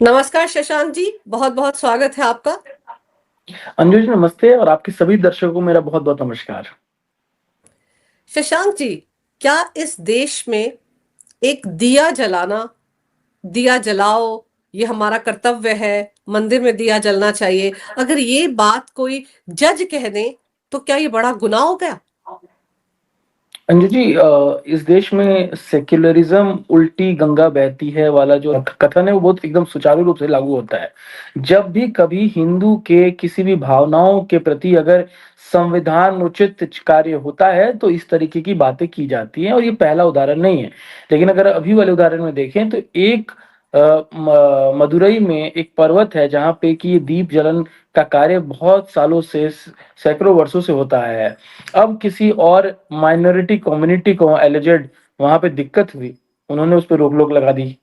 नमस्कार शशांक जी, बहुत बहुत स्वागत है आपका। अंजू जी नमस्ते और आपके सभी दर्शकों को मेरा बहुत-बहुत नमस्कार। शशांक जी, क्या इस देश में एक दिया जलाना, दिया जलाओ, ये हमारा कर्तव्य है, मंदिर में दिया जलना चाहिए, अगर ये बात कोई जज कह दे तो क्या ये बड़ा गुनाह हो गया? अंजू जी इस देश में सेक्युलरिज्म उल्टी गंगा बहती है वाला जो कथन है वो बहुत एकदम सुचारू रूप से लागू होता है। जब भी कभी हिंदू के किसी भी भावनाओं के प्रति अगर संविधान उचित कार्य होता है तो इस तरीके की बातें की जाती हैं और ये पहला उदाहरण नहीं है। लेकिन अगर अभी वाले उदाहरण में देखें तो एक मदुरई में एक पर्वत है जहाँ पे कि ये दीप जलन का कार्य बहुत सालों से सैकड़ों वर्षों से होता है। अब किसी और माइनॉरिटी कम्युनिटी को एलिजेड वहां पे दिक्कत हुई, उन्होंने उस पर रोक लोक लगा दी,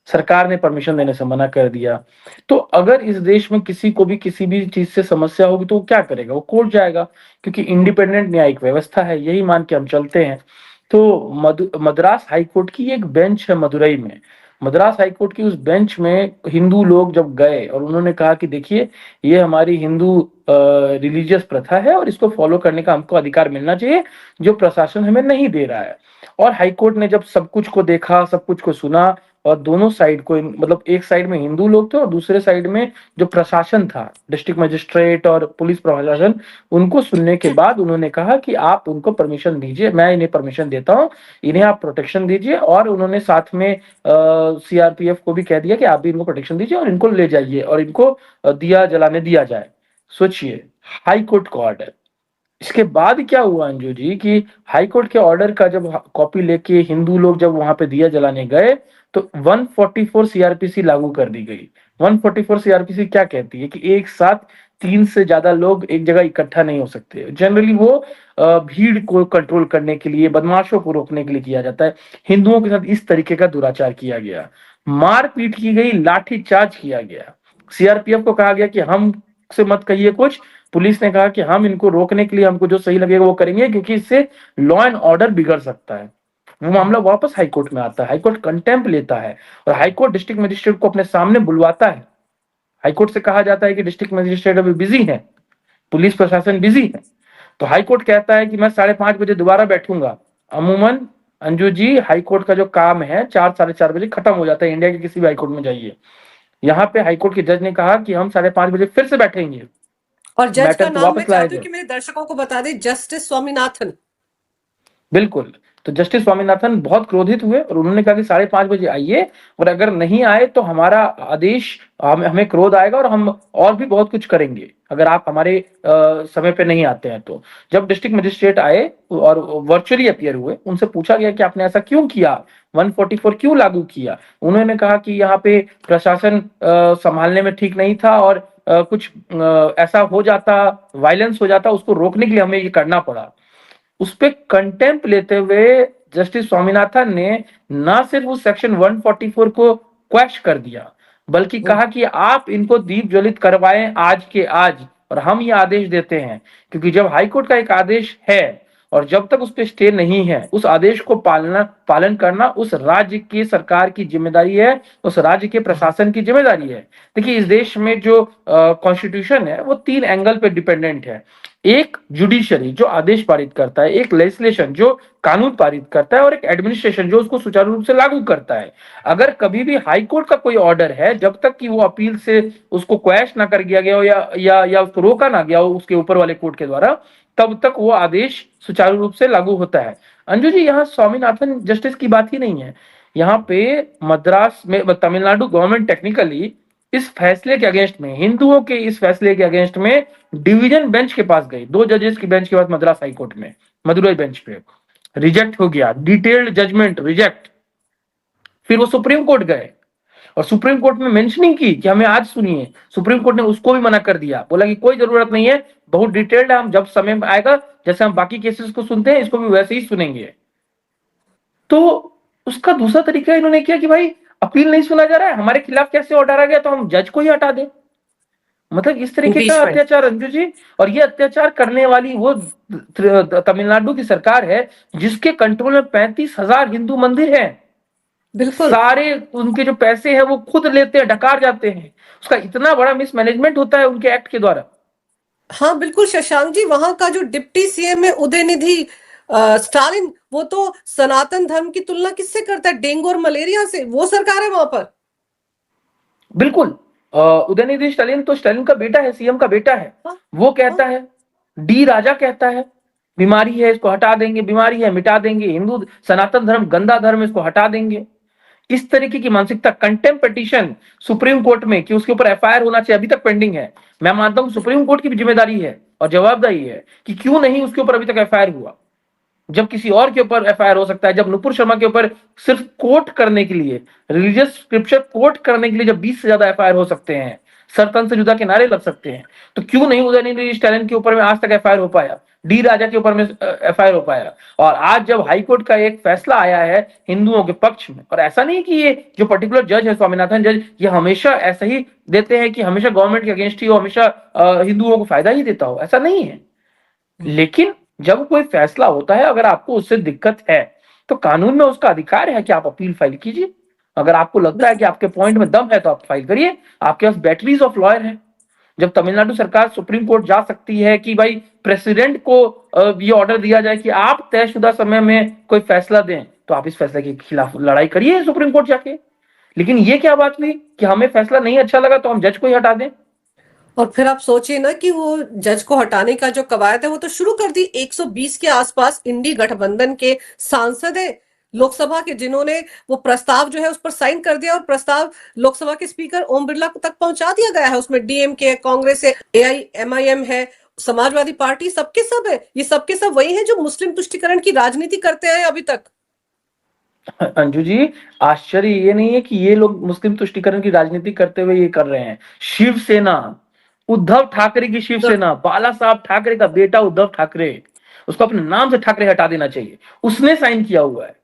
सरकार ने परमिशन देने से मना कर दिया। तो अगर इस देश में किसी को भी किसी भी चीज से समस्या होगी तो वो क्या करेगा, वो कोर्ट जाएगा, क्योंकि इंडिपेंडेंट न्यायिक व्यवस्था है, यही मान के हम चलते हैं। तो मद्रास हाईकोर्ट की एक बेंच है मदुरई में। मद्रास हाईकोर्ट की उस बेंच में हिंदू लोग जब गए और उन्होंने कहा कि देखिए ये हमारी हिंदू रिलीजियस प्रथा है और इसको फॉलो करने का हमको अधिकार मिलना चाहिए जो प्रशासन हमें नहीं दे रहा है। और हाईकोर्ट ने जब सब कुछ को देखा, सब कुछ को सुना और दोनों साइड को, मतलब एक साइड में हिंदू लोग थे और दूसरे साइड में जो प्रशासन था, डिस्ट्रिक्ट मजिस्ट्रेट और पुलिस प्रशासन, उनको सुनने के बाद उन्होंने कहा कि आप उनको परमिशन दीजिए, मैं इन्हें परमिशन देता हूँ, इन्हें आप प्रोटेक्शन दीजिए। और उन्होंने साथ में सीआरपीएफ को भी कह दिया कि आप भी इनको प्रोटेक्शन दीजिए और इनको ले जाइए और इनको दिया जलाने दिया जाए। सोचिए, हाई कोर्ट का ऑर्डर। इसके बाद क्या हुआ अंजू जी कि हाई कोर्ट के ऑर्डर का जब कॉपी लेके हिंदू लोग जब वहां पे दिया जलाने गए तो 144 सीआरपीसी लागू कर दी गई। 144 सीआरपीसी क्या कहती है कि एक साथ 3 से ज्यादा लोग एक जगह इकट्ठा नहीं हो सकते। जनरली वो भीड़ को कंट्रोल करने के लिए, बदमाशों को रोकने के लिए किया जाता है। हिंदुओं के साथ इस तरीके का दुराचार किया गया, मारपीट की गई, लाठीचार्ज किया गया। सीआरपीएफ को कहा गया कि हम से मत कहिए कुछ। पुलिस ने कहा कि हम इनको रोकने के लिए हमको जो सही लगेगा वो करेंगे, क्योंकि इससे लॉ एंड ऑर्डर बिगड़ सकता है। वो मामला वापस हाईकोर्ट में आता है, हाईकोर्ट कंटेम्प्ट लेता है और हाईकोर्ट डिस्ट्रिक्ट मजिस्ट्रेट को अपने सामने बुलवाता है। हाईकोर्ट से कहा जाता है कि डिस्ट्रिक्ट मजिस्ट्रेट अभी बिजी है, पुलिस प्रशासन बिजी है। तो हाईकोर्ट कहता है कि मैं 5:30 बजे दोबारा बैठूंगा। अमूमन अंजू जी हाईकोर्ट का जो काम है 4-4:30 बजे खत्म हो जाता है, इंडिया के किसी भी हाईकोर्ट में जाइए। यहाँ पे हाईकोर्ट के जज ने कहा कि हम 5:30 बजे फिर से बैठेंगे, और जज का मैटर को नाम मैं वापस लाया चाहती हूँ जाए। कि मेरे दर्शकों को बता दें, जस्टिस स्वामीनाथन। बिल्कुल। तो जस्टिस स्वामीनाथन बहुत क्रोधित हुए और उन्होंने कहा कि 5:30 बजे आइए और अगर नहीं आए तो हमारा आदेश, हमें क्रोध आएगा और हम और भी बहुत कुछ करेंगे अगर आप हमारे समय पे नहीं आते हैं तो। जब डिस्ट्रिक्ट मजिस्ट्रेट आए और वर्चुअली अपीयर हुए, उनसे पूछा गया कि आपने ऐसा क्यों किया, 144 क्यों लागू किया। उन्होंने कहा कि यहाँ पे प्रशासन संभालने में ठीक नहीं था और कुछ ऐसा हो जाता, वायलेंस हो जाता, उसको रोकने के लिए हमें ये करना पड़ा। उस पे कंटेम्प्ट लेते हुए जस्टिस स्वामीनाथन ने ना सिर्फ उस सेक्शन 144 को क्वैश कर दिया, बल्कि कहा कि आप इनको दीप ज्वलित करवाएं आज के आज, और हम ये आदेश देते हैं। क्योंकि जब हाईकोर्ट का एक आदेश है और जब तक उस पर स्टे नहीं है, उस आदेश को पालन करना उस राज्य की सरकार की जिम्मेदारी है, उस राज्य के प्रशासन की जिम्मेदारी है। देखिए, इस देश में जो कॉन्स्टिट्यूशन है वो 3 एंगल पे डिपेंडेंट है। एक जुडिशरी जो आदेश पारित करता है, एक लेजिस्लेशन जो कानून पारित करता है और एक एडमिनिस्ट्रेशन जो उसको सुचारू रूप से लागू करता है। अगर कभी भी हाई कोर्ट का कोई ऑर्डर है, जब तक कि वो अपील से उसको क्वैश ना कर दिया गया हो या उसको रोका ना गया हो उसके ऊपर वाले कोर्ट के द्वारा, तब तक वो आदेश सुचारू रूप से लागू होता है। अंजू जी, यहाँ स्वामीनाथन जस्टिस की बात ही नहीं है। यहाँ पे मद्रास में तमिलनाडु गवर्नमेंट टेक्निकली इस फैसले के अगेंस्ट में, हिंदुओं के इस फैसले के अगेंस्ट में डिवीजन बेंच के पास गई, 2 जजेस की बेंच के पास मद्रास हाईकोर्ट में, मदुरई बेंच पे रिजेक्ट हो गया, डिटेल्ड जजमेंट रिजेक्ट। फिर वो सुप्रीम कोर्ट गए और सुप्रीम कोर्ट में मेंशनिंग की कि हमें आज सुनिए। सुप्रीम कोर्ट ने उसको भी मना कर दिया, बोला कि कोई जरूरत नहीं है, बहुत डिटेल्ड है, हम जब समय में आएगा जैसे हम बाकी केसेस को सुनते हैं इसको भी वैसे ही सुनेंगे। तो उसका दूसरा तरीका इन्होंने किया कि भाई अपील नहीं सुना जा रहा है, हमारे खिलाफ कैसे ऑर्डर आ गया तो हम जज को ही हटा दें। मतलब इस तरीके का इम्पीचमेंट। अत्याचार अंजू जी। और ये अत्याचार करने वाली वो तमिलनाडु की सरकार है जिसके कंट्रोल में 35,000 हिंदू मंदिर हैं। बिल्कुल। सारे उनके जो पैसे हैं वो खुद लेते हैं, डकार जाते हैं। उसका इतना बड़ा मिसमैनेजमेंट होता है उनके एक्ट के द्वारा। हाँ बिल्कुल शशांक जी, वहां का जो डिप्टी सीएम है उदयनिधि स्टालिन, वो तो सनातन धर्म की तुलना किससे करता है? डेंगू और मलेरिया से। वो सरकार है वहां पर। बिल्कुल। उदयनिधि स्टालिन तो स्टालिन का बेटा है, सीएम का बेटा है। हाँ। वो हाँ। कहता है, डी राजा कहता है बीमारी है इसको हटा देंगे, बीमारी है मिटा देंगे, हिंदू सनातन धर्म गंदा धर्म इसको हटा देंगे। इस तरीके की मानसिकता। कंटेम्प्ट पिटीशन सुप्रीम कोर्ट में कि उसके ऊपर एफआईआर होना चाहिए, अभी तक पेंडिंग है। मैं मानता हूं सुप्रीम कोर्ट की भी जिम्मेदारी है और जवाबदारी है कि क्यों नहीं उसके ऊपर अभी तक एफआईआर हुआ। जब किसी और के ऊपर एफआईआर हो सकता है, जब नुपुर शर्मा के ऊपर सिर्फ कोट करने के लिए, रिलीजियस स्क्रिप्चर कोट करने के लिए जब 20 से ज्यादा एफआईआर हो सकते हैं, सरतन से जुदा के नारे लग सकते हैं, तो क्यों नहीं उदयनिधि स्टैलिन के ऊपर में आज तक एफआईआर हो पाया, डी राजा के ऊपर में एफआईआर हो पाया। और आज जब हाईकोर्ट का एक फैसला आया है हिंदुओं के पक्ष में, और ऐसा नहीं कि ये जो पर्टिकुलर जज है स्वामीनाथन जज, ये हमेशा ऐसा ही देते हैं कि हमेशा गवर्नमेंट के अगेंस्ट ही हो, हमेशा हिंदुओं को फायदा ही देता हो, ऐसा नहीं है। लेकिन जब कोई फैसला होता है, अगर आपको उससे दिक्कत है, तो कानून में उसका अधिकार है कि आप अपील फाइल कीजिए। अगर आपको लगता है कि आपके पॉइंट में दम है तो आप फाइल करिए। आपके पास बैटरीज ऑफ लॉयर है। जब तमिलनाडु सरकार सुप्रीम कोर्ट जा सकती है कि भाई प्रेसिडेंट को ये ऑर्डर दिया जाए कि आप तयशुदा समय में कोई फैसला दें, तो आप इस फैसले के खिलाफ लड़ाई करिए सुप्रीम कोर्ट जाके। लेकिन ये क्या बात हुई कि हमें फैसला नहीं अच्छा लगा तो हम जज को ही हटा दें। और फिर आप सोचिए ना कि वो जज को हटाने का जो कवायद है वो तो शुरू कर दी। 120 के आसपास इंडी गठबंधन के सांसद हैं लोकसभा के, जिन्होंने वो प्रस्ताव जो है उस पर साइन कर दिया, और प्रस्ताव लोकसभा के स्पीकर ओम बिरला तक पहुंचा दिया गया है। उसमें डीएमके है, कांग्रेस है, एआईएमआईएम है, समाजवादी पार्टी, सबके सब है। ये सबके सब वही है जो मुस्लिम तुष्टिकरण की राजनीति करते हैं अभी तक। अंजू जी, आश्चर्य ये नहीं है कि ये लोग मुस्लिम तुष्टीकरण की राजनीति करते हुए ये कर रहे हैं। शिवसेना, उद्धव ठाकरे की शिवसेना, बाला साहब ठाकरे का बेटा उद्धव ठाकरे, उसको अपने नाम से ठाकरे हटा देना चाहिए। उसने साइन किया हुआ है,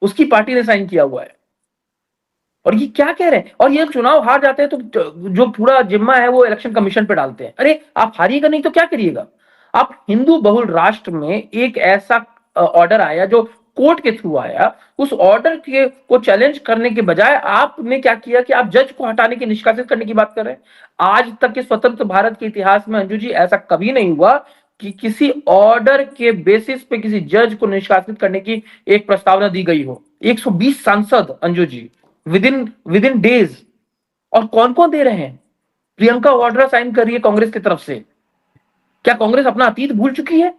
उसकी पार्टी ने साइन किया हुआ है। और ये क्या कह रहे हैं, और ये चुनाव हार जाते हैं तो जो पूरा जिम्मा है वो इलेक्शन कमीशन पे डालते हैं। अरे आप हारिएगा नहीं तो क्या करिएगा। आप हिंदू बहुल राष्ट्र में एक ऐसा ऑर्डर आया जो कोर्ट के थ्रू आया, उस ऑर्डर के को चैलेंज करने के बजाय आपने क्या किया कि आप जज को हटाने की, निष्कासित करने की बात कर रहे हैं। आज तक के स्वतंत्र भारत के इतिहास में अंजू जी ऐसा कभी नहीं हुआ कि किसी ऑर्डर के बेसिस पे किसी जज को निष्कासित करने की एक प्रस्तावना दी गई हो। 120 सांसद Anju ji, with in days. और कौन कौन दे रहे हैं? प्रियंका वाड्रा साइन कर रही है कांग्रेस की तरफ से। क्या कांग्रेस अपना अतीत भूल चुकी है?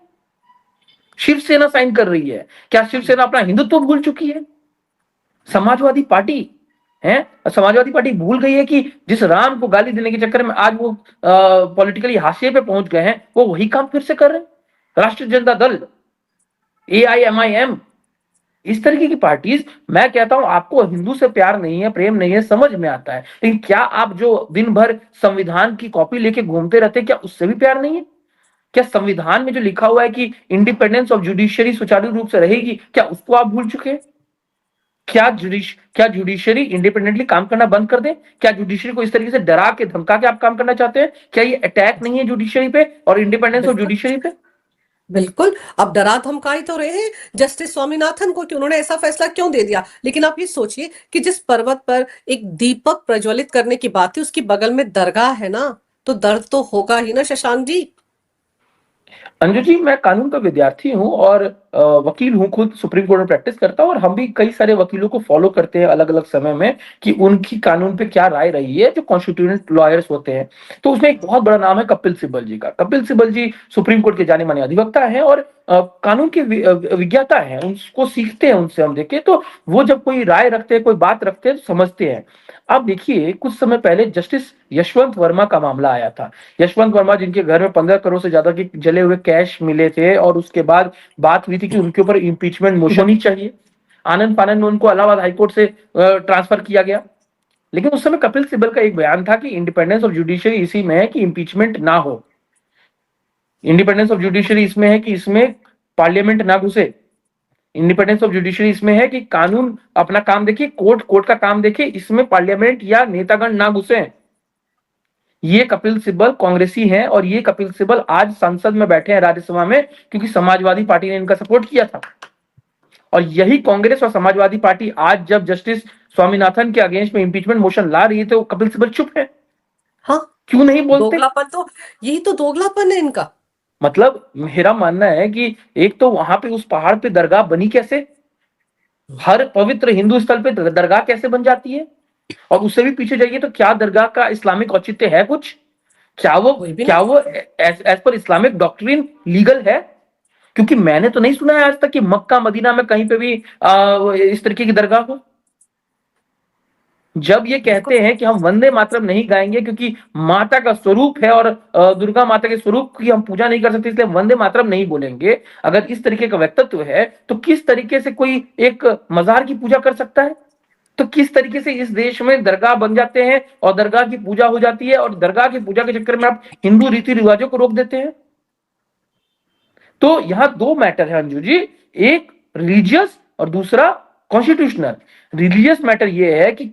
शिवसेना साइन कर रही है। क्या शिवसेना अपना हिंदुत्व भूल चुकी है? समाजवादी पार्टी है, समाजवादी पार्टी भूल गई है कि जिस राम को गाली देने के चक्कर में आज वो पॉलिटिकली हाशिए पे पहुंच गए हैं, वो वही काम फिर से कर रहे हैं। राष्ट्रीय जनता दल, एआईएमआईएम, इस तरीके की पार्टीज। मैं कहता हूं आपको हिंदू से प्यार नहीं है, प्रेम नहीं है, समझ में आता है, लेकिन क्या आप जो दिन भर संविधान की कॉपी लेके घूमते रहते हैं, क्या उससे भी प्यार नहीं है? क्या संविधान में जो लिखा हुआ है कि इंडिपेंडेंस ऑफ जुडिशियरी सुचारू रूप से रहेगी, क्या उसको आप भूल चुके हैं? क्या जुडिशियरी इंडिपेंडेंटली काम करना बंद कर दे? क्या जुडिशियरी को इस तरीके से डरा के धमका के आप काम करना चाहते हैं? क्या ये अटैक नहीं है जुडिशियरी पे और इंडिपेंडेंस ऑफ बिल्कुल। जुडिशियरी पे? बिल्कुल। अब डरा धमकाई तो रहे हैं जस्टिस स्वामीनाथन को कि उन्होंने ऐसा फैसला क्यों दे दिया, लेकिन आप ये सोचिए कि जिस पर्वत पर एक दीपक प्रज्वलित करने की बात थी, उसकी बगल में दरगाह है ना, तो दर्द तो होगा ही ना शशांक जी। अंजू जी, मैं कानून का विद्यार्थी हूँ और वकील हूँ, खुद सुप्रीम कोर्ट में प्रैक्टिस करता हूँ, और हम भी कई सारे वकीलों को फॉलो करते हैं अलग अलग समय में कि उनकी कानून पे क्या राय रही है, जो कॉन्स्टिट्यूशनल लॉयर्स होते हैं। तो उसमें एक बहुत बड़ा नाम है कपिल सिब्बल जी का। कपिल सिब्बल जी सुप्रीम कोर्ट के जाने माने अधिवक्ता हैं और कानून के विज्ञाता हैं, उसको सीखते हैं उनसे। हम देखें तो वो जब कोई राय रखते हैं, कोई बात रखते हैं, तो समझते हैं। अब देखिए, कुछ समय पहले जस्टिस यशवंत वर्मा का मामला आया था। यशवंत वर्मा, जिनके घर में 15 करोड़ से ज्यादा के जले हुए कैश मिले थे, और उसके बाद बात हुई थी कि उनके ऊपर इंपीचमेंट मोशन ही चाहिए। आनंद फानंद में उनको इलाहाबाद हाईकोर्ट से ट्रांसफर किया गया। लेकिन उस समय कपिल सिब्बल का एक बयान था कि इंडिपेंडेंस ऑफ जुडिशियरी इसी में है कि इंपीचमेंट ना हो। इंडिपेंडेंस ऑफ जुडिशियरी इसमें है कि इसमें पार्लियामेंट ना घुसे। इंडिपेंडेंस ऑफ जुडिशियरी इसमें है कि कानून अपना काम देखे, कोर्ट कोर्ट का काम देखे, इसमें पार्लियामेंट या नेतागण ना घुसे। ये कपिल सिब्बल कांग्रेसी हैं, और ये कपिल सिब्बल आज संसद में बैठे हैं राज्यसभा में, क्योंकि समाजवादी पार्टी ने इनका सपोर्ट किया था। और यही कांग्रेस और समाजवादी पार्टी आज जब जस्टिस स्वामीनाथन के अगेंस्ट में इंपीचमेंट मोशन ला रही है तो कपिल सिब्बल चुप है, हाँ, क्यों नहीं बोलते? दोगलापन तो, यही तो दोगलापन है इनका। मतलब मेरा मानना है कि एक तो वहां पे उस पहाड़ पे दरगाह बनी कैसे, हर पवित्र हिंदू स्थल पे दरगाह कैसे बन जाती है, और उससे भी पीछे जाइए तो क्या दरगाह का इस्लामिक औचित्य है कुछ, क्या वो कोई भी क्या नहीं। वो as per Islamic doctrine legal है? क्योंकि मैंने तो नहीं सुना है आज तक कि मक्का मदीना में कहीं पे भी इस तरीके की दरगाह हो। जब ये बिल्कुल। कहते हैं कि हम वंदे मातरम नहीं गाएंगे क्योंकि माता का स्वरूप है और दुर्गा माता के स्वरूप की हम पूजा नहीं कर सकते इसलिए वंदे मातरम नहीं बोलेंगे, अगर इस तरीके का व्यक्तित्व है तो किस तरीके से कोई एक मजार की पूजा कर सकता है? तो किस तरीके से इस देश में दरगाह बन जाते हैं और दरगाह की पूजा हो जाती है और दरगाह की पूजा के चक्कर में आप हिंदू रीति रिवाजों को रोक देते हैं? तो यहां दो मैटर है अंजू जी, एक रिलीजियस और दूसरा कॉन्स्टिट्यूशनल। रिलीजियस मैटर यह है कि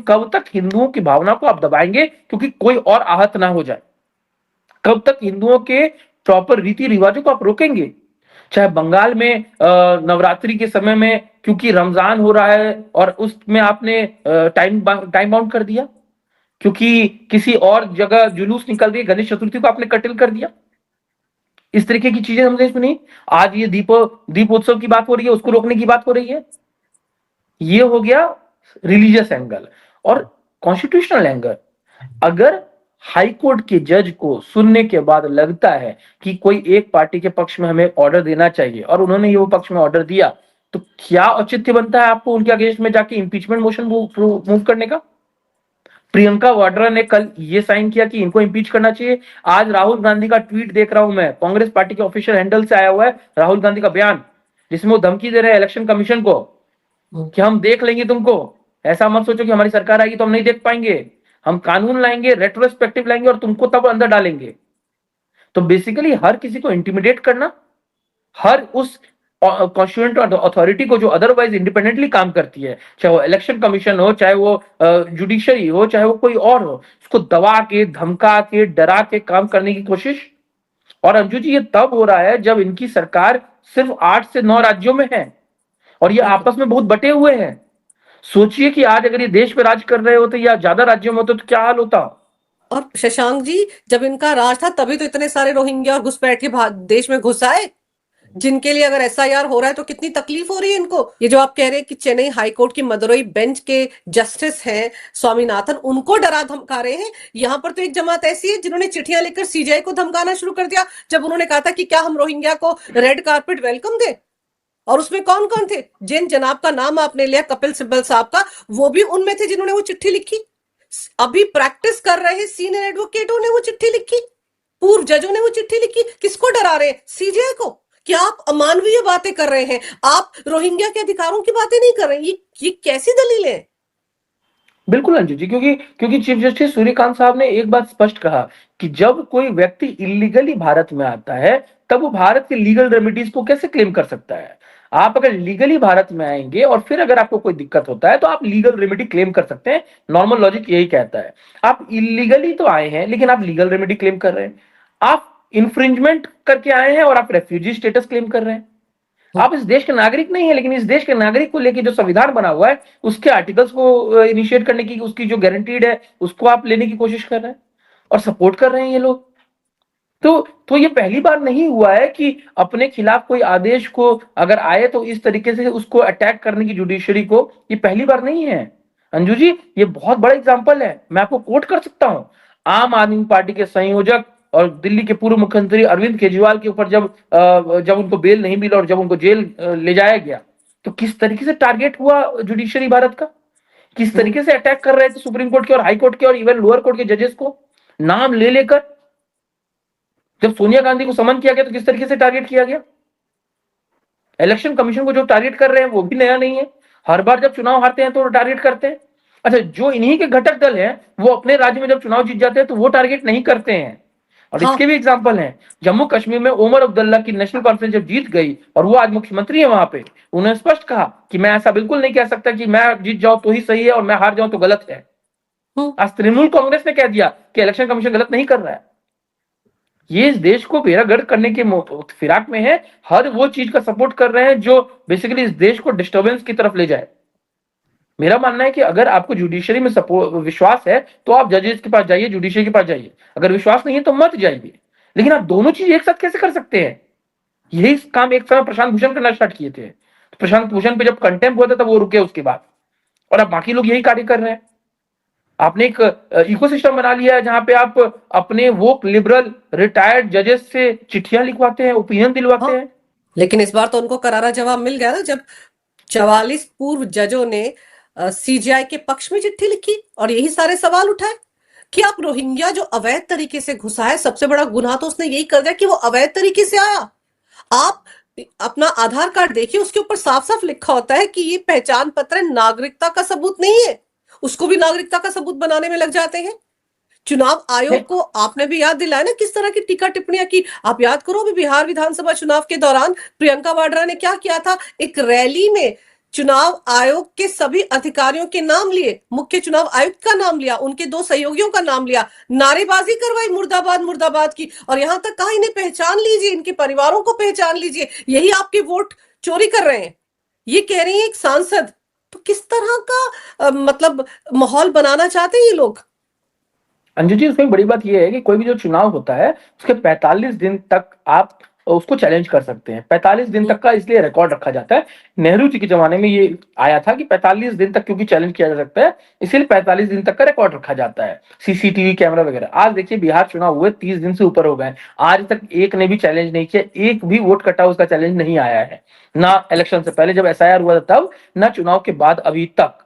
कब तक हिंदुओं की भावना को आप दबाएंगे क्योंकि कोई और आहत ना हो जाए, कब तक हिंदुओं के प्रॉपर रीति रिवाजों को आप रोकेंगे? चाहे बंगाल में नवरात्रि के समय में क्योंकि रमजान हो रहा है और उसमें आपने टाइम टाइम बाउंड कर दिया, क्योंकि किसी और जगह जुलूस निकल रही है गणेश चतुर्थी को आपने कटिल कर दिया। इस तरीके की चीजें हमने सुनी। आज ये दीपोत्सव की बात हो रही है, उसको रोकने की बात हो रही है। ये हो गया रिलीजियस एंगल। और कॉन्स्टिट्यूशनल एंगल, अगर हाई कोर्ट के जज को सुनने के बाद लगता है कि कोई एक पार्टी के पक्ष में हमें ऑर्डर देना चाहिए और उन्होंने ये वो पक्ष में ऑर्डर दिया, तो क्या औचित्य बनता है आपको उनके अगेंस्ट में जाके इंपीचमेंट मोशन मूव करने का? प्रियंका वाड्रा ने कल ये साइन किया कि इनको इंपीच करना चाहिए। आज राहुल गांधी का ट्वीट देख रहा हूं मैं, कांग्रेस पार्टी के ऑफिशियल हैंडल से आया हुआ है राहुल गांधी का बयान, जिसमें वो धमकी दे रहे हैं इलेक्शन कमीशन को कि हम देख लेंगे तुमको, ऐसा मत सोचो कि हमारी सरकार आएगी तो हम नहीं देख पाएंगे, हम कानून लाएंगे, रेट्रोस्पेक्टिव लाएंगे और तुमको तब अंदर डालेंगे। तो बेसिकली हर किसी को इंटिमिडेट करना, हर उस कॉन्स्टिट्यूएंट अथॉरिटी को जो अदरवाइज इंडिपेंडेंटली काम करती है, चाहे वो इलेक्शन कमीशन हो, चाहे वो जुडिशरी हो, चाहे वो कोई और हो, उसको दबा के धमका के डरा के काम करने की कोशिश। और अंजू जी ये तब हो रहा है जब इनकी सरकार सिर्फ 8 से 9 राज्यों में है और ये बिल्कुल। आपस में बहुत बटे हुए हैं। सोचिए कि आज अगर ये देश पे राज कर रहे होते या ज्यादा राज्यों में होते तो क्या हाल होता। और शशांक जी, जब इनका राज था तभी तो इतने सारे रोहिंग्या और घुसपैठ के देश में घुस आए, जिनके लिए अगर एसआईआर हो रहा है तो कितनी तकलीफ हो रही है इनको। ये जो आप कह रहे हैं कि चेन्नई हाई कोर्ट की मदुरई बेंच के जस्टिस हैं स्वामीनाथन, उनको डरा धमका रहे हैं। यहां पर तो एक जमात ऐसी है जिन्होंने चिट्ठियां लिखकर सीजीआई को धमकाना शुरू कर दिया, जब उन्होंने कहा था कि क्या हम रोहिंग्या को रेड कारपेट वेलकम दें। और उसमें कौन कौन थे? जिन जनाब का नाम आपने लिया, कपिल सिब्बल साहब का, वो भी उनमें थे जिन्होंने वो चिट्ठी लिखी। अभी प्रैक्टिस कर रहे सीनियर एडवोकेटों ने वो चिट्ठी लिखी, पूर्व जजों ने वो चिट्ठी लिखी। किसको डरा रहे हैं? सीजीआई को। क्या आप अमानवीय बातें कर रहे हैं? आप रोहिंग्या के अधिकारों की बातें नहीं कर रहे हैं। ये कैसी दलील है? बिल्कुल अंजू जी, क्योंकि क्योंकि चीफ जस्टिस सूर्यकांत साहब ने एक बात स्पष्ट कहा कि जब कोई व्यक्ति इलीगली भारत में आता है तब वो भारत के लीगल रेमेडीज को कैसे क्लेम कर सकता है। आप अगर लीगली भारत में आएंगे और फिर अगर आपको कोई दिक्कत होता है तो आप लीगल रेमेडी क्लेम कर सकते हैं, नॉर्मल लॉजिक यही कहता है। आप इलीगली तो आए हैं लेकिन आप लीगल रेमेडी क्लेम कर रहे हैं, आप इंफ्रिंजमेंट करके आए हैं और आप रेफ्यूजी स्टेटस क्लेम कर रहे हैं। आप इस देश के नागरिक नहीं है लेकिन इस देश के नागरिक को लेकर जो संविधान बना हुआ है उसके आर्टिकल्स को इनिशिएट करने की, उसकी जो गारंटीड है उसको आप लेने की कोशिश कर रहे हैं और सपोर्ट कर रहे हैं ये लोग। तो ये पहली बार नहीं हुआ है कि अपने खिलाफ कोई आदेश को अगर आए तो इस तरीके से उसको अटैक करने की जुडिशरी को, ये पहली बार नहीं है अंजू जी। ये बहुत बड़ा एग्जांपल है, मैं आपको कोट कर सकता हूं। आम आदमी पार्टी के संयोजक और दिल्ली के पूर्व मुख्यमंत्री अरविंद केजरीवाल के ऊपर जब उनको बेल नहीं मिला और जब उनको जेल ले जाया गया तो किस तरीके से टारगेट हुआ जुडिशरी भारत का, किस तरीके से अटैक कर रहे थे सुप्रीम कोर्ट के और हाई कोर्ट के और इवन लोअर कोर्ट के जजेस को नाम ले लेकर। जब सोनिया गांधी को समन किया गया तो किस तरीके से टारगेट किया गया। इलेक्शन कमीशन को जो टारगेट कर रहे हैं वो भी नया नहीं है, हर बार जब चुनाव हारते हैं तो टारगेट करते हैं। अच्छा, जो इन्हीं के घटक दल हैं वो अपने राज्य में जब चुनाव जीत जाते हैं तो वो टारगेट नहीं करते हैं। और हाँ। इसके भी एग्जांपल हैं, जम्मू कश्मीर में उमर अब्दुल्ला की नेशनल कॉन्फ्रेंस जब जीत गई और वो आज मुख्यमंत्री है वहां पे, उन्होंने स्पष्ट कहा कि मैं ऐसा बिल्कुल नहीं कह सकता कि मैं जीत जाऊं तो ही सही है और मैं हार जाऊं तो गलत है। आज तृणमूल कांग्रेस ने कह दिया कि इलेक्शन कमीशन गलत नहीं कर रहा है। ये इस देश को बेरागर्क करने के फिराक में है, हर वो चीज का सपोर्ट कर रहे हैं जो बेसिकली इस देश को डिस्टर्बेंस की तरफ ले जाए। मेरा मानना है कि अगर आपको जुडिशरी में विश्वास है तो आप जजेस के पास जाइए, जुडिशरी के पास जाइए, अगर विश्वास नहीं है तो मत जाइए। लेकिन आप दोनों चीज एक साथ कैसे कर सकते हैं? यही काम एक समय प्रशांत भूषण करना स्टार्ट किए थे, तो प्रशांत भूषण पे जब कंटेम्प्ट हुआ था तब वो रुके उसके बाद, और अब बाकी लोग यही कार्य कर रहे हैं। आपने एक इकोसिस्टम बना लिया है जहां पे आप अपने वो लिबरल रिटायर्ड जजेस से चिट्ठियां लिखवाते हैं, ओपिनियन दिलवाते हाँ, हैं। लेकिन इस बार तो उनको करारा जवाब मिल गया ना, जब 44 पूर्व जजों ने सीजीआई के पक्ष में चिट्ठी लिखी और यही सारे सवाल उठाए कि आप रोहिंग्या जो अवैध तरीके से घुसा है, सबसे बड़ा गुनाह तो उसने यही कर दिया कि वो अवैध तरीके से आया। आप अपना आधार कार्ड देखिए, उसके ऊपर साफ साफ लिखा होता है कि ये पहचान पत्र नागरिकता का सबूत नहीं है। उसको भी नागरिकता का सबूत बनाने में लग जाते हैं। चुनाव आयोग को आपने भी याद दिलाया ना किस तरह की टीका टिप्पणियां की। आप याद करो, अभी बिहार विधानसभा चुनाव के दौरान प्रियंका वाड्रा ने क्या किया था, एक रैली में चुनाव आयोग के सभी अधिकारियों के नाम लिए, मुख्य चुनाव आयुक्त का नाम लिया, उनके दो सहयोगियों का नाम लिया, नारेबाजी करवाई मुर्दाबाद मुर्दाबाद की, और यहां तक कहा इन्हें पहचान लीजिए, इनके परिवारों को पहचान लीजिए, यही आपके वोट चोरी कर रहे हैं, ये कह रही है एक सांसद। तो किस तरह का मतलब माहौल बनाना चाहते हैं ये लोग? अंजू जी, उसमें बड़ी बात यह है कि कोई भी जो चुनाव होता है उसके 45 दिन तक आप उसको चैलेंज कर सकते हैं। 45 दिन तक का इसलिए रिकॉर्ड रखा जाता है। नेहरू जी के जमाने में ये आया था कि 45 दिन तक क्योंकि चैलेंज किया जा सकता है, इसलिए 45 दिन तक का रिकॉर्ड रखा जाता है, सीसीटीवी कैमरा वगैरह। आज देखिए बिहार चुनाव हुए 30 दिन से ऊपर हो गए, आज तक एक ने भी चैलेंज नहीं किया, एक भी वोट कटा उसका चैलेंज नहीं आया है, ना इलेक्शन से पहले जब एसआईआर हुआ था तब, ना चुनाव के बाद अभी तक।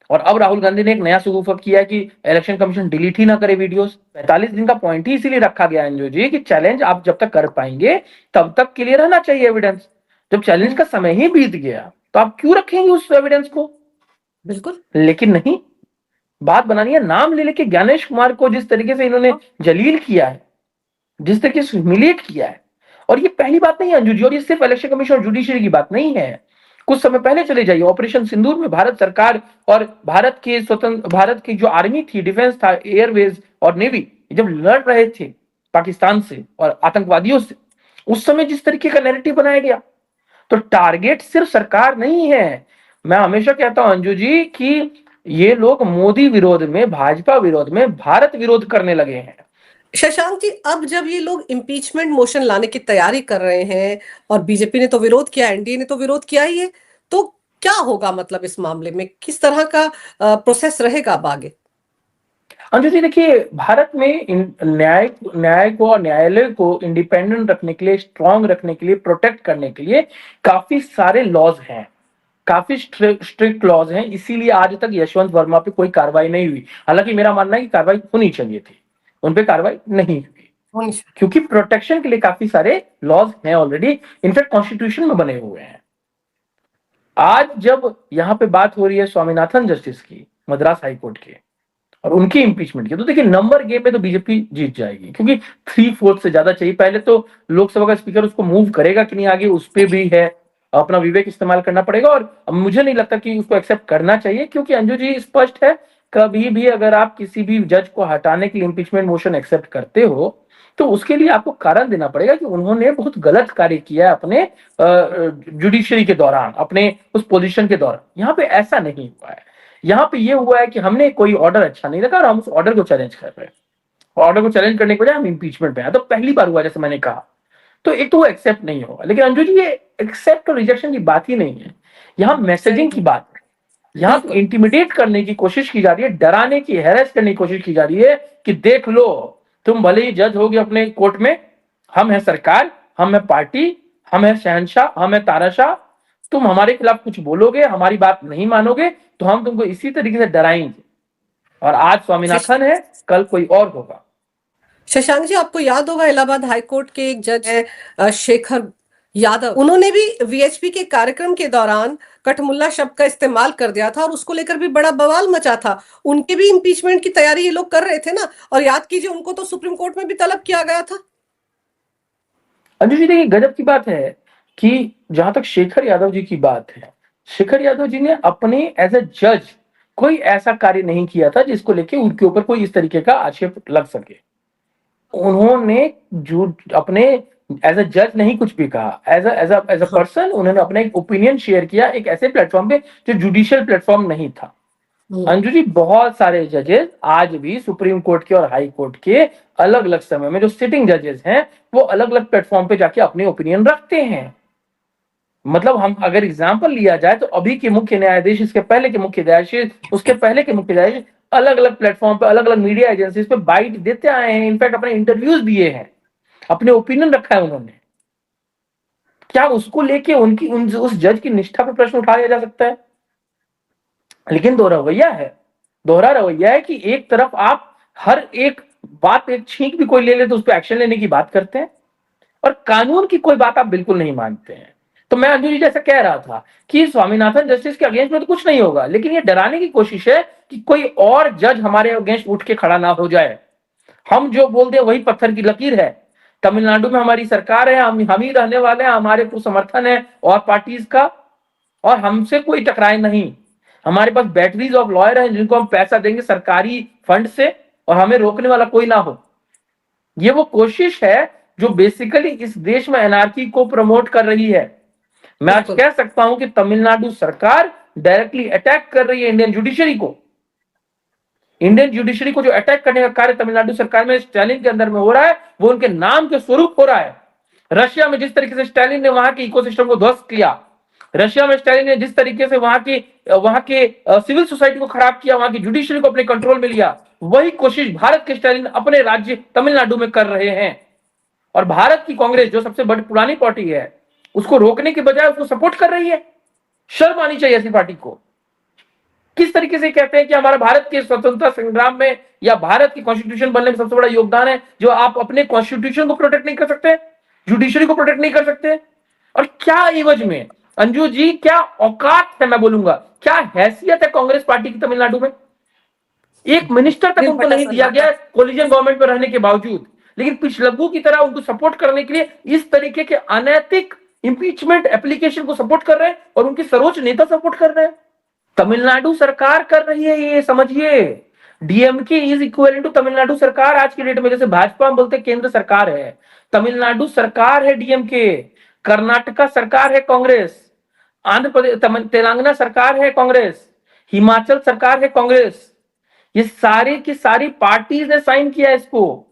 और अब राहुल गांधी ने एक नया सुगुफा किया कि इलेक्शन कमीशन डिलीट ही ना करे वीडियोस। 45 दिन का पॉइंट ही इसीलिए रखा गया है अंजू जी कि चैलेंज आप जब तक कर पाएंगे तब तक के लिए रहना चाहिए एविडेंस। जब चैलेंज का समय ही बीत गया तो आप क्यों रखेंगे उस एविडेंस को? बिल्कुल। लेकिन नहीं, बात बनानी है नाम ले लेके ज्ञानेश कुमार को जिस तरीके से इन्होंने जलील किया है, जिस तरीके से ह्यूमिलिएट किया है। और ये पहली बात नहीं है अंजू जी, और ये सिर्फ इलेक्शन कमीशन और जुडिशरी की बात नहीं है। कुछ समय पहले चले जाइए, ऑपरेशन सिंदूर में भारत सरकार और भारत के स्वतंत्र, भारत की जो आर्मी थी, डिफेंस था, एयरवेज और नेवी, जब लड़ रहे थे पाकिस्तान से और आतंकवादियों से, उस समय जिस तरीके का नैरेटिव बनाया गया, तो टारगेट सिर्फ सरकार नहीं है। मैं हमेशा कहता हूं अंजू जी कि ये लोग मोदी विरोध में, भाजपा विरोध में भारत विरोध करने लगे हैं। शशांक जी, अब जब ये लोग इम्पीचमेंट मोशन लाने की तैयारी कर रहे हैं, और बीजेपी ने तो विरोध किया, एनडीए ने तो विरोध किया ही है, तो क्या होगा, मतलब इस मामले में किस तरह का प्रोसेस रहेगा अब आगे? अंजू जी देखिए, भारत में न्याय को और न्यायालय को इंडिपेंडेंट रखने के लिए, स्ट्रांग रखने के लिए, प्रोटेक्ट करने के लिए काफी सारे लॉज हैं, काफी स्ट्रिक्ट लॉज हैं। इसीलिए आज तक यशवंत वर्मा पे कोई कार्रवाई नहीं हुई। हालांकि मेरा मानना है कि कार्रवाई होनी चाहिए थी, उन पे कार्रवाई नहीं हुई, क्योंकि प्रोटेक्शन के लिए काफी सारे लॉज हैं ऑलरेडी, इनफैक्ट कॉन्स्टिट्यूशन में बने हुए हैं। आज जब यहां पे बात हो रही है स्वामीनाथन जस्टिस की, मद्रास हाईकोर्ट के, और उनकी इंपीचमेंट की, तो देखिए नंबर गेम में तो बीजेपी जीत जाएगी, क्योंकि 3/4 से ज्यादा चाहिए। पहले तो लोकसभा का स्पीकर उसको मूव करेगा कि नहीं आगे, उस पर भी है, अपना विवेक इस्तेमाल करना पड़ेगा। और मुझे नहीं लगता कि उसको एक्सेप्ट करना चाहिए, क्योंकि अंजू जी स्पष्ट है, कभी भी अगर आप किसी भी जज को हटाने के लिए इंपीचमेंट मोशन एक्सेप्ट करते हो तो उसके लिए आपको कारण देना पड़ेगा कि उन्होंने बहुत गलत कार्य किया है अपने जुडिशरी के दौरान, अपने उस पोजीशन के दौरान। यहाँ पे ऐसा नहीं हुआ है। यहाँ पे ये हुआ है कि हमने कोई ऑर्डर अच्छा नहीं लगा और हम उस ऑर्डर को चैलेंज कर रहे हैं, ऑर्डर को चैलेंज करने के बजाय हम इंपीचमेंट पे आए। तो पहली बार हुआ जैसे मैंने कहा, तो एक तो वो एक्सेप्ट नहीं होगा। लेकिन अंजू जी, ये एक्सेप्ट और रिजेक्शन की बात ही नहीं है, यहाँ मैसेजिंग की बात है। यहाँ तो इंटिमिडेट करने की कोशिश की जा रही है, डराने की, हैरेस करने की कोशिश की जा रही है कि देख लो, तुम भले ही जज होगे अपने कोर्ट में, हम है सरकार, हम है पार्टी, हम है शहनशाह, हम है ताराशाह, तुम हमारे खिलाफ कुछ बोलोगे, हमारी बात नहीं मानोगे, तो हम तुमको इसी तरीके से डराएंगे। और आज स्वामीनाथन है, कल कोई और होगा। शशांक जी, आपको याद होगा इलाहाबाद हाईकोर्ट के एक जज है शेखर यादव, उन्होंने भी वीएचपी के कार्यक्रम के दौरान कठमुल्ला शब्द का इस्तेमाल कर दिया था और उसको लेकर भी बड़ा बवाल मचा था। उनके भी इम्पीचमेंट की तैयारी ये लोग कर रहे थे ना, और याद कीजिए उनको तो सुप्रीम कोर्ट में भी तलब किया गया था। अंजू जी देखिए, गजब की बात है कि जहां तक शेखर यादव जी की बात है, शेखर यादव जी ने अपने एज ए जज कोई ऐसा कार्य नहीं किया था जिसको लेके उनके ऊपर कोई इस तरीके का आक्षेप लग सके। उन्होंने जो अपने एज अ जज नहीं कुछ भी कहा, एज अ हाँ। पर्सन उन्होंने अपना एक ओपिनियन शेयर किया एक ऐसे प्लेटफॉर्म पे जो जुडिशियल प्लेटफॉर्म नहीं था। अंजू जी, बहुत सारे जजेस आज भी सुप्रीम कोर्ट के और हाई कोर्ट के अलग अलग समय में जो सिटिंग जजेस हैं वो अलग अलग प्लेटफॉर्म पे जाके अपने ओपिनियन रखते हैं। मतलब हम अगर एग्जांपल लिया जाए तो अभी के मुख्य न्यायाधीश, इसके पहले के मुख्य न्यायाधीश, उसके पहले के मुख्य न्यायाधीश अलग अलग प्लेटफॉर्म पे अलग अलग मीडिया एजेंसीज पे बाइट देते आए हैं, इनफैक्ट अपने इंटरव्यूज दिए हैं, अपने ओपिनियन रखा है उन्होंने। क्या उसको लेके उस जज की निष्ठा पर प्रश्न उठाया जा सकता है? लेकिन दोहरा रवैया है कि एक तरफ आप हर एक बात, एक छींक भी कोई ले ले तो उस पर एक्शन लेने की बात करते हैं और कानून की कोई बात आप बिल्कुल नहीं मानते हैं। तो मैं अंजू जी जैसा कह रहा था कि स्वामीनाथन जस्टिस के अगेंस्ट में तो कुछ नहीं होगा, लेकिन ये डराने की कोशिश है कि कोई और जज हमारे अगेंस्ट उठ के खड़ा ना हो जाए। हम जो बोलते हैं वही पत्थर की लकीर है। तमिलनाडु में हमारी सरकार है, हम ही रहने वाले हैं, हमारे को समर्थन है और पार्टीज का, और हमसे कोई टकराए नहीं। हमारे पास बैटरीज ऑफ लॉयर हैं जिनको हम पैसा देंगे सरकारी फंड से और हमें रोकने वाला कोई ना हो। ये वो कोशिश है जो बेसिकली इस देश में एनार्की को प्रमोट कर रही है। मैं आज बिल्कुल। कह सकता हूं कि तमिलनाडु सरकार डायरेक्टली अटैक कर रही है इंडियन जुडिशरी को। इंडियन जुडिशरी को जो अटैक करने का कार्य तमिलनाडु सरकार में स्टालिन के अंदर में हो रहा है वो उनके नाम के स्वरूप हो रहा है। रशिया में जिस तरीके से स्टालिन ने वहां के इकोसिस्टम को ध्वस्त किया, रशिया में स्टालिन ने जिस तरीके से वहां के सिविल सोसाइटी को खराब किया, वहां की जुडिशरी को अपने कंट्रोल में लिया, वही कोशिश भारत के स्टालिन अपने राज्य तमिलनाडु में कर रहे हैं। और भारत की कांग्रेस जो सबसे बड़ी पुरानी पार्टी है उसको रोकने के बजाय उसको सपोर्ट कर रही है। शर्म आनी चाहिए ऐसी पार्टी को। किस तरीके से कहते हैं कि हमारा भारत के स्वतंत्रता संग्राम में या भारत की कॉन्स्टिट्यूशन बनने में सबसे बड़ा योगदान है, जो आप अपने कॉन्स्टिट्यूशन को प्रोटेक्ट नहीं कर सकते, जुडिशरी को प्रोटेक्ट नहीं कर सकते। और क्या एवज में अंजू जी, क्या औकात है, मैं बोलूंगा क्या हैसियत है कांग्रेस पार्टी की तमिलनाडु में? एक मिनिस्टर तक उनको निर्भया नहीं दिया सन्नाटा। गया कोलिजन गवर्नमेंट में रहने के बावजूद, लेकिन पिछलग्गू की तरह उनको सपोर्ट करने के लिए इस तरीके के अनैतिक इंपीचमेंट एप्लीकेशन को सपोर्ट कर रहे हैं और उनके सर्वोच्च नेता सपोर्ट कर रहे हैं। तमिलनाडु सरकार कर रही है, ये समझिए। DMK is equal to Tamil Nadu सरकार आज की डेट में। जैसे भाजपा हम बोलते केंद्र सरकार है, तमिलनाडु सरकार है डीएमके, कर्नाटका सरकार है कांग्रेस, आंध्र प्रदेश तेलंगाना सरकार है कांग्रेस, हिमाचल सरकार है कांग्रेस। ये सारे की सारी पार्टीज ने साइन किया इसको।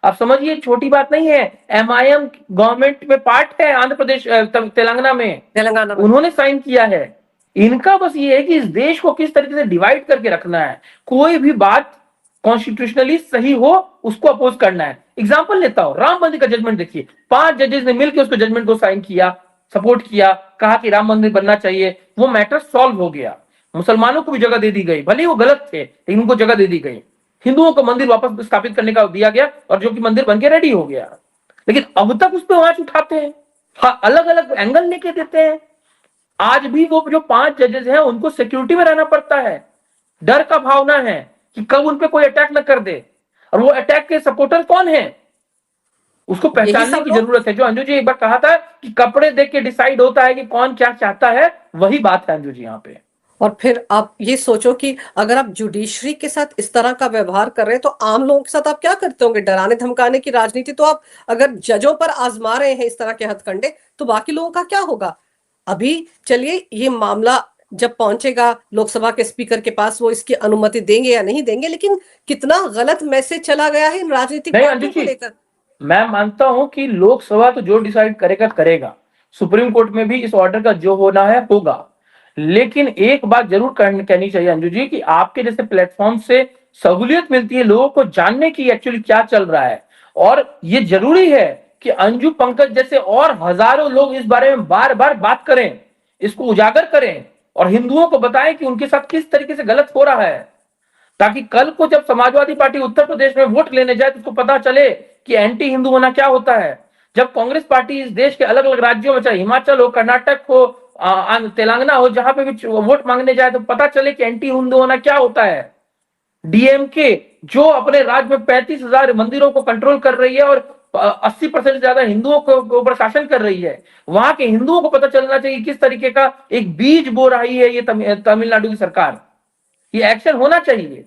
आप समझिए छोटी बात नहीं है। एमआईएम गवर्नमेंट में पार्ट है आंध्र प्रदेश तेलंगाना में, तेलंगाना में। उन्होंने साइन किया है। इनका बस ये है कि इस देश को किस तरीके से डिवाइड करके रखना है, कोई भी बात कॉन्स्टिट्यूशनली सही हो उसको अपोज करना है। एग्जांपल लेता हूं, राम मंदिर का जजमेंट देखिए, 5 जजेस ने मिलकर उसको जजमेंट को साइन किया, सपोर्ट किया, कहा कि राम मंदिर बनना चाहिए, वो मैटर सॉल्व हो गया। मुसलमानों को भी जगह दे दी गई, भले ही वो गलत थे लेकिन उनको जगह दे दी गई। हिंदुओं को मंदिर वापस स्थापित करने का दिया गया और जो कि मंदिर बन के रेडी हो गया। लेकिन अब तक उस पर आवाज उठाते हैं, हाँ, अलग अलग एंगल लेके देते हैं। आज भी वो जो 5 जजेस हैं उनको सिक्योरिटी में रहना पड़ता है, डर का भावना है कि कब उन पे कोई अटैक न कर दे। और वो अटैक के सपोर्टर कौन है उसको यही पहचानने सब की लोग। जरूरत है। जो अंजू जी एक बार कहा था कि कपड़े देख के डिसाइड होता है कि कौन क्या चाहता है, वही बात है अंजू जी यहाँ पे। और फिर आप ये सोचो कि अगर आप जुडिशरी के साथ इस तरह का व्यवहार कर रहे हैं तो आम लोगों के साथ आप क्या करते होंगे? डराने धमकाने की राजनीति तो आप अगर जजों पर आजमा रहे हैं इस तरह के हथकंडे, तो बाकी लोगों का क्या होगा? अभी चलिए ये मामला जब पहुंचेगा लोकसभा के स्पीकर के पास, वो इसकी अनुमति देंगे या नहीं देंगे, लेकिन कितना गलत मैसेज चला गया है इन राजनीतिक नहीं अंजू पार्टियों को जी, लेकर। मैं मानता हूं कि लोकसभा तो जो डिसाइड करेगा करेगा, सुप्रीम कोर्ट में भी इस ऑर्डर का जो होना है होगा। लेकिन एक बात जरूर कहनी चाहिए अंजू जी कि आपके जैसे प्लेटफॉर्म से सहूलियत मिलती है लोगों को जानने की एक्चुअली क्या चल रहा है। और ये जरूरी है कि अंजू पंकज जैसे और हजारों लोग इस बारे में बार बार बात करें, इसको उजागर करें और हिंदुओं को बताएं कि उनके साथ किस तरीके से गलत हो रहा है, ताकि कल को जब समाजवादी पार्टी उत्तर प्रदेश में वोट लेने जाए तो उसको पता चले कि एंटी हिंदू होना क्या होता है। जब कांग्रेस पार्टी इस देश के अलग अलग राज्यों में, चाहे हिमाचल हो, कर्नाटक हो, तेलंगाना हो, जहां पे भी वोट मांगने जाए तो पता चले कि एंटी हिंदू होना क्या होता है। डीएमके जो अपने राज्य में 35,000 मंदिरों को कंट्रोल कर रही है और 80% से ज्यादा हिंदुओं के ऊपर शासन कर रही है, वहां के हिंदुओं को पता चलना चाहिए किस तरीके का एक बीज बो रही है ये तमिलनाडु की सरकार। ये एक्शन होना चाहिए।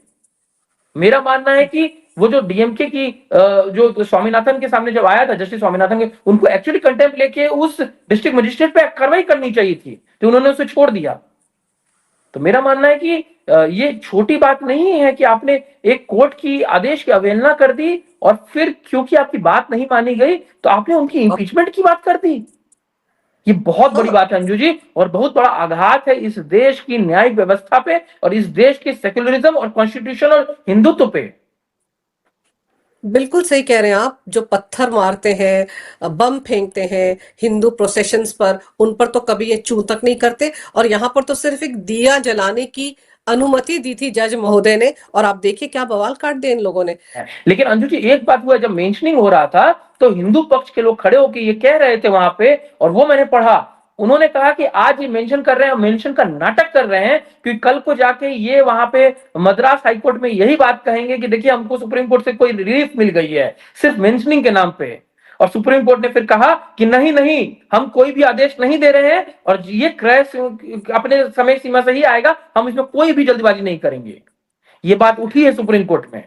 मेरा मानना है कि वो जो डीएमके की जो स्वामीनाथन के सामने जब आया था, जस्टिस स्वामीनाथन के, उनको एक्चुअली कंटेम्प्ट लेके उस डिस्ट्रिक्ट मजिस्ट्रेट पे कार्रवाई करनी चाहिए थी, तो उन्होंने उसे छोड़ दिया। तो मेरा मानना है कि ये छोटी बात नहीं है कि आपने एक कोर्ट की आदेश की अवहेलना कर दी और फिर क्योंकि आपकी बात नहीं मानी गई तो आपने उनकी इंपीचमेंट की बात कर दी। ये बहुत बड़ी हाँ, बात है अंजू जी, और बहुत बड़ा आघात है इस देश की न्यायिक व्यवस्था पे और इस देश के सेक्युलरिज्म और कॉन्स्टिट्यूशन और हिंदुत्व पे। बिल्कुल सही कह रहे हैं आप। जो पत्थर मारते हैं, बम फेंकते हैं हिंदू प्रोसेशंस पर, उन पर तो कभी ये चूं तक नहीं करते। और यहाँ पर तो सिर्फ एक दिया जलाने की अनुमति दी थी जज महोदय ने, और आप देखिए क्या बवाल काट दिए इन लोगों ने। लेकिन अंजू जी एक बात हुआ, जब मेंशनिंग हो रहा था तो हिंदू पक्ष के लोग खड़े होकर ये कह रहे थे वहां पे, और वो मैंने पढ़ा, उन्होंने कहा कि आज ये मेंशन कर रहे हैं, मेंशन का नाटक कर रहे हैं, क्योंकि कल को जाके ये वहां पे मद्रास हाईकोर्ट में यही बात कहेंगे कि देखिए हमको सुप्रीम कोर्ट से कोई रिलीफ मिल गई है सिर्फ मेंशनिंग के नाम पे। और सुप्रीम कोर्ट ने फिर कहा कि नहीं नहीं, हम कोई भी आदेश नहीं दे रहे हैं और ये क्रय अपने समय सीमा से ही आएगा, हम इसमें कोई भी जल्दबाजी नहीं करेंगे। ये बात उठी है सुप्रीम कोर्ट में।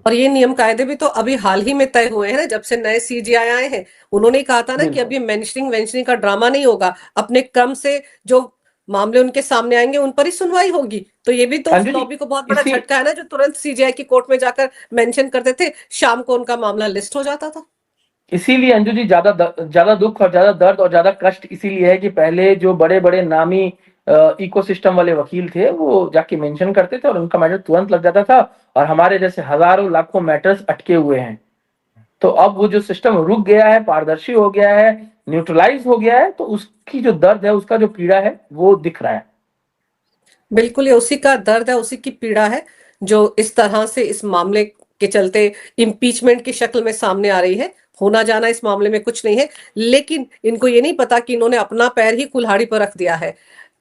और ये नियम कायदे भी तो अभी हाल ही में तय हुए हैं ना, जब से नए सीजीआई आए हैं। उन्होंने कहा था ना कि बिल्कुल। अभी मेंशनिंग वेंशनिंग का ड्रामा नहीं होगा, अपने क्रम से जो मामले उनके सामने आएंगे उन पर ही सुनवाई होगी। तो ये भी तो उस अंजू जी लॉबी को बहुत बड़ा इसी झटका है ना, जो तुरंत सीजीआई की कोर्ट में जाकर मेंशन करते थे, शाम को उनका मामला लिस्ट हो जाता था। इसीलिए अंजू जी ज्यादा दुख और ज्यादा दर्द और ज्यादा कष्ट इसीलिए है कि पहले जो बड़े बड़े नामी इकोसिस्टम वाले वकील थे वो जाके मेंशन करते थे और उनका मैटर तुरंत लग जाता था, और हमारे जैसे हजारों लाखों मैटर्स अटके हुए हैं। तो अब वो जो सिस्टम रुक गया है, पारदर्शी हो गया है, न्यूट्रलाइज हो गया है, तो उसकी जो दर्द है, उसका जो पीड़ा है वो दिख रहा है। बिल्कुल, ये उसी का दर्द है, उसी की पीड़ा है, जो इस तरह से इस मामले के चलते इम्पीचमेंट की शक्ल में सामने आ रही है। होना जाना इस मामले में कुछ नहीं है, लेकिन इनको ये नहीं पता कि इन्होंने अपना पैर ही कुल्हाड़ी पर रख दिया है।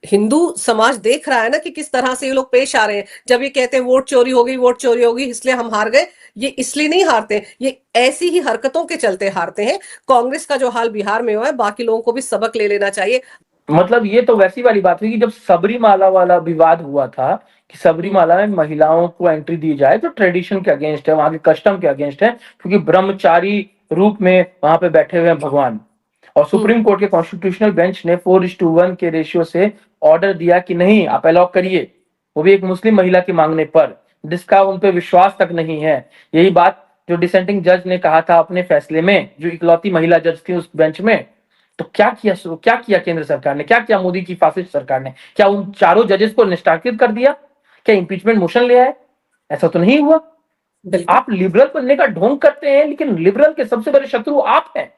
हिंदू समाज देख रहा है ना कि किस तरह से ये लोग पेश आ रहे हैं। जब ये कहते हैं वोट चोरी हो गई, वोट चोरी हो गई इसलिए हम हार गए, ये इसलिए नहीं हारते, ये ऐसी ही हरकतों के चलते हारते हैं। कांग्रेस का जो हाल बिहार में हुआ है, बाकी लोगों को भी सबक ले लेना चाहिए। मतलब ये तो वैसी वाली बात हुई कि जब सबरीमाला वाला विवाद हुआ था कि सबरीमाला में महिलाओं को एंट्री दी जाए, तो ट्रेडिशन के अगेंस्ट है, वहां के कस्टम के अगेंस्ट है, क्योंकि ब्रह्मचारी रूप में वहां पे बैठे हुए हैं भगवान। और हम्म। सुप्रीम कोर्ट के कॉन्स्टिट्यूशनल बेंच ने 4:1 के रेशियो से ऑर्डर दिया कि नहीं, आप अलाउ करिए, वो भी एक मुस्लिम महिला के मांगने पर, जिसका उन पर विश्वास तक नहीं है। यही बात जो डिसेंटिंग जज ने कहा था अपने फैसले में, जो इकलौती महिला जज थी उस बेंच में। तो क्या किया केंद्र सरकार ने, क्या किया मोदी की फासिस्ट सरकार ने? क्या उन चारों जजेस को निष्कासित कर दिया? क्या इंपीचमेंट मोशन ले आए? ऐसा तो नहीं हुआ। बिल्कुल। आप लिबरल बनने का ढोंग करते हैं, लेकिन लिबरल के सबसे बड़े शत्रु आप हैं।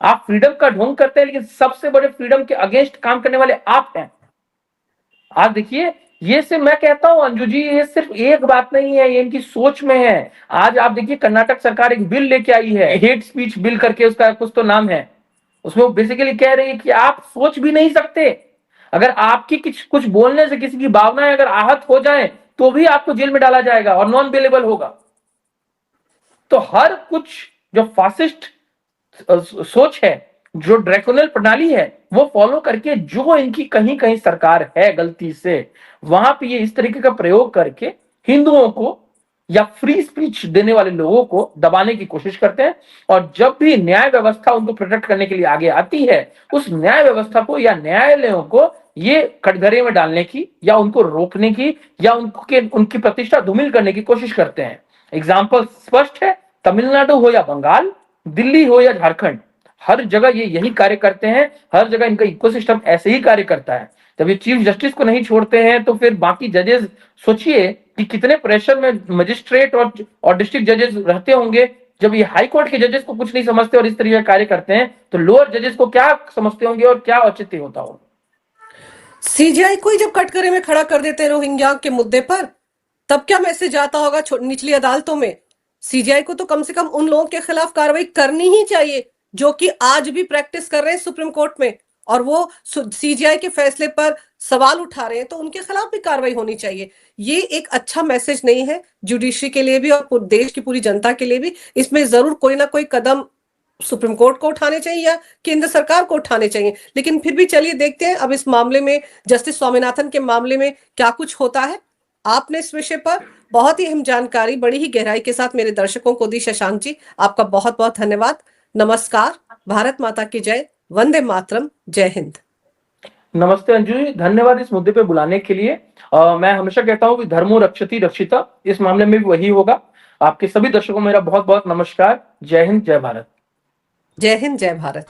आप फ्रीडम का ढोंग करते हैं, लेकिन सबसे बड़े फ्रीडम के अगेंस्ट काम करने वाले आप हैं। आज देखिए, ये सिर्फ मैं कहता हूं अंजू जी, ये सिर्फ एक बात नहीं है, ये इनकी सोच में है। आज आप देखिए कर्नाटक सरकार एक बिल लेके आई है, हेट स्पीच बिल करके, उसका कुछ तो नाम है। उसमें वो बेसिकली कह रही है कि आप सोच भी नहीं सकते, अगर आपकी कुछ बोलने से किसी की भावनाएं अगर आहत हो जाए तो भी आपको जेल में डाला जाएगा और नॉन बेलेबल होगा। तो हर कुछ जो फासिस्ट सोच है, जो ड्रैकोनल प्रणाली है, वो फॉलो करके जो इनकी कहीं कहीं सरकार है गलती से, वहां पे ये इस तरीके का प्रयोग करके हिंदुओं को या फ्री स्पीच देने वाले लोगों को दबाने की कोशिश करते हैं। और जब भी न्याय व्यवस्था उनको प्रोटेक्ट करने के लिए आगे आती है, उस न्याय व्यवस्था को या न्यायालयों को ये कटघरे में डालने की या उनको रोकने की या उनकी प्रतिष्ठा धूमिल करने की कोशिश करते हैं। एग्जाम्पल स्पष्ट है, तमिलनाडु हो या बंगाल, दिल्ली हो या झारखंड, हर जगह ये यही कार्य करते हैं। हर जगह इनका इकोसिस्टम ऐसे ही कार्य करता है। जब ये चीफ जस्टिस को नहीं छोड़ते हैं तो फिर बाकी जजेस, सोचिए कि कितने प्रेशर में मजिस्ट्रेट और डिस्ट्रिक्ट जजेस रहते होंगे। जब ये हाई कोर्ट के जजेस को कुछ नहीं समझते और इस तरीके का कार्य करते हैं, तो लोअर जजेस को क्या समझते होंगे और क्या औचित्य होता होगा। सीजीआई को ही जब कटघरे में खड़ा कर देते हैं रोहिंग्या के मुद्दे पर, तब क्या मैसेज आता होगा निचली अदालतों में। सीजीआई को तो कम से कम उन लोगों के खिलाफ कार्रवाई करनी ही चाहिए जो कि आज भी प्रैक्टिस कर रहे हैं सुप्रीम कोर्ट में, और वो सीजीआई के फैसले पर सवाल उठा रहे हैं, तो उनके खिलाफ भी कार्रवाई होनी चाहिए। ये एक अच्छा मैसेज नहीं है जुडिशरी के लिए भी और देश की पूरी जनता के लिए भी। इसमें जरूर कोई ना कोई कदम सुप्रीम कोर्ट को उठाने चाहिए या केंद्र सरकार को उठाने चाहिए। लेकिन फिर भी चलिए देखते हैं अब इस मामले में, जस्टिस स्वामीनाथन के मामले में क्या कुछ होता है। आपने इस विषय पर बहुत ही अहम जानकारी बड़ी ही गहराई के साथ मेरे दर्शकों को दी। शशांक जी, आपका बहुत बहुत धन्यवाद। नमस्कार। भारत माता की जय। वंदे मातरम। जय हिंद। नमस्ते अंजू जी, धन्यवाद इस मुद्दे पे बुलाने के लिए। मैं हमेशा कहता हूँ कि धर्मो रक्षति रक्षिता, इस मामले में भी वही होगा। आपके सभी दर्शकों को मेरा बहुत बहुत नमस्कार। जय हिंद, जय भारत। जय हिंद, जय भारत।